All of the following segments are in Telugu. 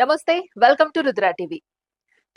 నమస్తే. Welcome to Rudra TV.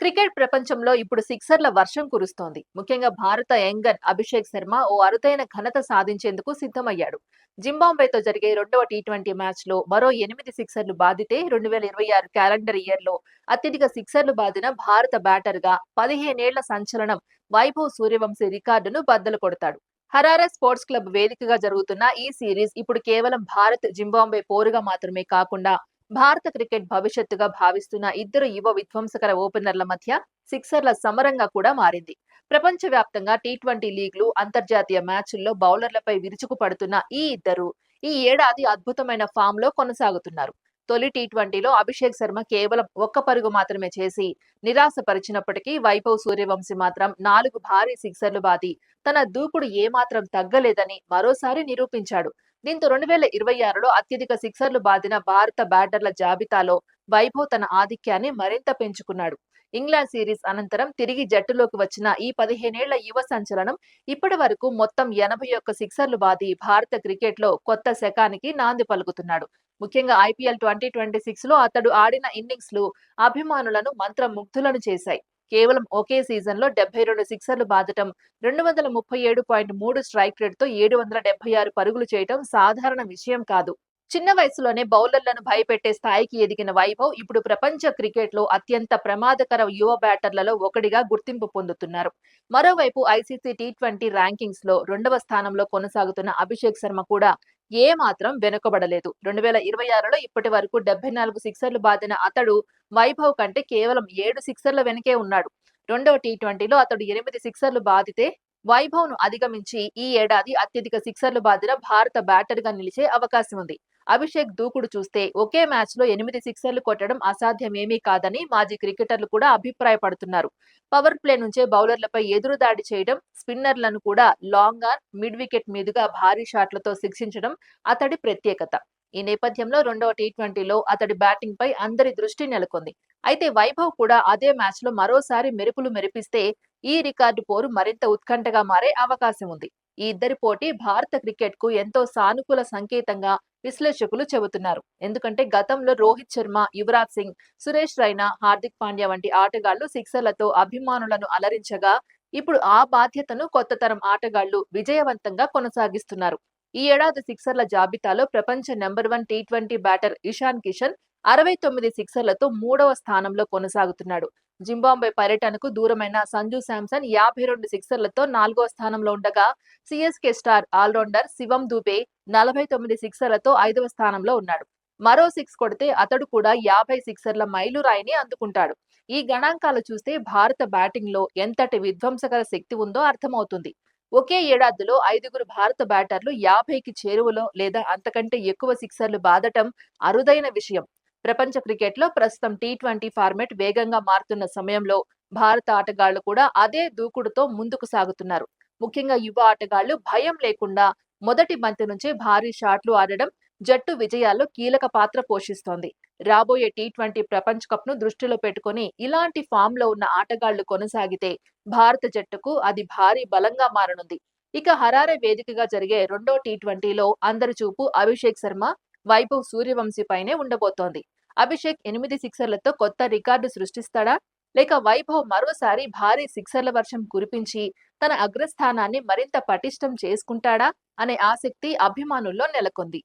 Cricket ప్రపంచంలో ఇప్పుడు సిక్సర్ల వర్షం కురుస్తోంది. ముఖ్యంగా భారత యంగన్ అభిషేక్ శర్మ ఓ అరుదైన ఘనత సాధించేందుకు సిద్ధమయ్యాడు. జింబాబ్వేతో జరిగే రెండవ టీ20 మ్యాచ్లో మరో 8 సిక్సర్లు బాదితే 2026 క్యాలెండర్ ఇయర్లో అత్యధిక సిక్సర్లు బాదిన భారత బ్యాటర్గా 15 ఏళ్ల సంచలనం వైభవ్ సూర్యవంశీ రికార్డును బద్దలు కొడతాడు. హరారే స్పోర్ట్స్ క్లబ్ వేదికగా జరుగుతున్న ఈ సిరీస్ ఇప్పుడు కేవలం భారత్ జింబాబ్వే పోరుగా మాత్రమే కాకుండా భారత క్రికెట్ భవిష్యత్తుగా భావిస్తున్న ఇద్దరు యువ విధ్వంసకర ఓపెనర్ల మధ్య సిక్సర్ల సమరంగా కూడా మారింది. ప్రపంచవ్యాప్తంగా టీ20 లీగ్లు, అంతర్జాతీయ మ్యాచ్ల్లో బౌలర్లపై విరుచుకుపడుతున్న ఈ ఇద్దరు ఈ ఏడాది అద్భుతమైన ఫామ్ లో కొనసాగుతున్నారు. తొలి టీ20లో అభిషేక్ శర్మ కేవలం ఒక్క పరుగు మాత్రమే చేసి నిరాశపరిచినప్పటికీ వైభవ్ సూర్యవంశీ మాత్రం 4 భారీ సిక్సర్లు బాది తన దూకుడు ఏమాత్రం తగ్గలేదని మరోసారి నిరూపించాడు. దీంతో 2026లో అత్యధిక సిక్సర్లు బాదిన భారత బ్యాటర్ల జాబితాలో వైభవ్ తన ఆధిక్యాన్ని మరింత పెంచుకున్నాడు. ఇంగ్లాండ్ సిరీస్ అనంతరం తిరిగి జట్టులోకి వచ్చిన ఈ 15 ఏళ్ల యువ సంచలనం ఇప్పటి వరకు మొత్తం 81 సిక్సర్లు బాది భారత క్రికెట్ లో కొత్త శకానికి నాంది పలుకుతున్నాడు. ముఖ్యంగా ఐపీఎల్ 2026లో అతడు ఆడిన ఇన్నింగ్స్లు అభిమానులను మంత్రముగ్ధులను చేశాయి. కేవలం ఒకే సీజన్ లో 72 సిక్సర్లు బాదటం, 237.3 స్ట్రైక్ రేట్ తో 776 పరుగులు చేయటం సాధారణ విషయం కాదు. చిన్న వయసులోనే బౌలర్లను భయపెట్టే స్థాయికి ఎదిగిన వైభవ్ ఇప్పుడు ప్రపంచ క్రికెట్ లో అత్యంత ప్రమాదకర యువ బ్యాటర్లలో ఒకటిగా గుర్తింపు పొందుతున్నారు. మరోవైపు ఐసీసీ టీ20 ర్యాంకింగ్స్ లో 2వ స్థానంలో కొనసాగుతున్న అభిషేక్ శర్మ కూడా ఏ మాత్రం వెనుకబడలేదు. 2026లో ఇప్పటి వరకు 74 సిక్సర్లు బాదిన అతడు వైభవ్ కంటే కేవలం 7 సిక్సర్ల వెనకే ఉన్నాడు. రెండవ టీ20లో అతడు 8 సిక్సర్లు బాదితే వైభవ్ ను అధిగమించి ఈ ఏడాది అత్యధిక సిక్సర్లు బాదిన భారత బ్యాటర్ గా నిలిచే అవకాశం ఉంది. అభిషేక్ దూకుడు చూస్తే ఒకే మ్యాచ్ లో 8 సిక్సర్లు కొట్టడం అసాధ్యమేమీ కాదని మాజీ క్రికెటర్లు కూడా అభిప్రాయపడుతున్నారు. పవర్ ప్లే నుంచే బౌలర్లపై ఎదురుదాడి చేయడం, స్పిన్నర్లను కూడా లాంగ్ ఆన్, మిడ్ వికెట్ మీదుగా భారీ షాట్లతో శిక్షించడం అతడి ప్రత్యేకత. ఈ నేపథ్యంలో రెండవ టీ20లో అతడి బ్యాటింగ్ పై అందరి దృష్టి నెలకొంది. అయితే వైభవ్ కూడా అదే మ్యాచ్ లో మరోసారి మెరుపులు మెరిపిస్తే ఈ రికార్డు పోరు మరింత ఉత్కంఠగా మారే అవకాశం ఉంది. ఈ ఇద్దరి పోటీ భారత క్రికెట్ కు ఎంతో సానుకూల సంకేతంగా విశ్లేషకులు చెబుతున్నారు. ఎందుకంటే గతంలో రోహిత్ శర్మ, యువరాజ్ సింగ్, సురేష్ రైనా, హార్దిక్ పాండ్యా వంటి ఆటగాళ్లు సిక్సర్లతో అభిమానులను అలరించగా ఇప్పుడు ఆ బాధ్యతను కొత్త తరం ఆటగాళ్లు విజయవంతంగా కొనసాగిస్తున్నారు. ఈ ఏడాది సిక్సర్ల జాబితాలో ప్రపంచ number 1 T20 batter Ishan Kishan 69 సిక్సర్లతో 3వ స్థానంలో కొనసాగుతున్నాడు. జింబాబ్వే పర్యటనకు దూరమైన సంజు శాంసన్ 52 సిక్సర్లతో 4వ స్థానంలో ఉండగా సిఎస్కే స్టార్ ఆల్రౌండర్ శివం దూబే 49 సిక్సర్లతో 5వ స్థానంలో ఉన్నాడు. మరో 6 కొడితే అతడు కూడా 50 సిక్సర్ల మైలురాయిని అందుకుంటాడు. ఈ గణాంకాలు చూస్తే భారత బ్యాటింగ్ లో ఎంతటి విధ్వంసకర శక్తి ఉందో అర్థమవుతుంది. ఒకే ఏడాదిలో 5గురు భారత బ్యాటర్లు 50కి చేరువలో లేదా అంతకంటే ఎక్కువ సిక్సర్లు బాదటం అరుదైన విషయం. ప్రపంచ క్రికెట్ లో ప్రస్తుతం టీ20 ఫార్మాట్ వేగంగా మారుతున్న సమయంలో భారత ఆటగాళ్లు కూడా అదే దూకుడుతో ముందుకు సాగుతున్నారు. ముఖ్యంగా యువ ఆటగాళ్లు భయం లేకుండా మొదటి బంతి నుంచే భారీ షాట్లు ఆడడం జట్టు విజయాల్లో కీలక పాత్ర పోషిస్తోంది. రాబోయే టీ20 ప్రపంచ కప్ ను దృష్టిలో పెట్టుకుని ఇలాంటి ఫామ్ లో ఉన్న ఆటగాళ్లు కొనసాగితే భారత జట్టుకు అది భారీ బలంగా మారనుంది. ఇక హరారే వేదికగా జరిగే రెండో టీ20లో అందరి చూపు అభిషేక్ శర్మ, వైభవ్ సూర్యవంశీ పైనే ఉండబోతోంది. అభిషేక్ 8 సిక్సర్లతో కొత్త రికార్డు సృష్టిస్తాడా, లేక వైభవ్ మరోసారి భారీ సిక్సర్ల వర్షం కురిపించి తన అగ్రస్థానాన్ని మరింత పటిష్టం చేసుకుంటాడా అనే ఆసక్తి అభిమానుల్లో నెలకొంది.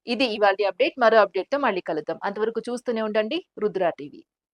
ఇది ఇవాల్టి అప్డేట్. మరో అప్డేట్ తో మళ్ళీ కలుద్దాం. అంతవరకు చూస్తూనే ఉండండి రుద్ర టీవీ.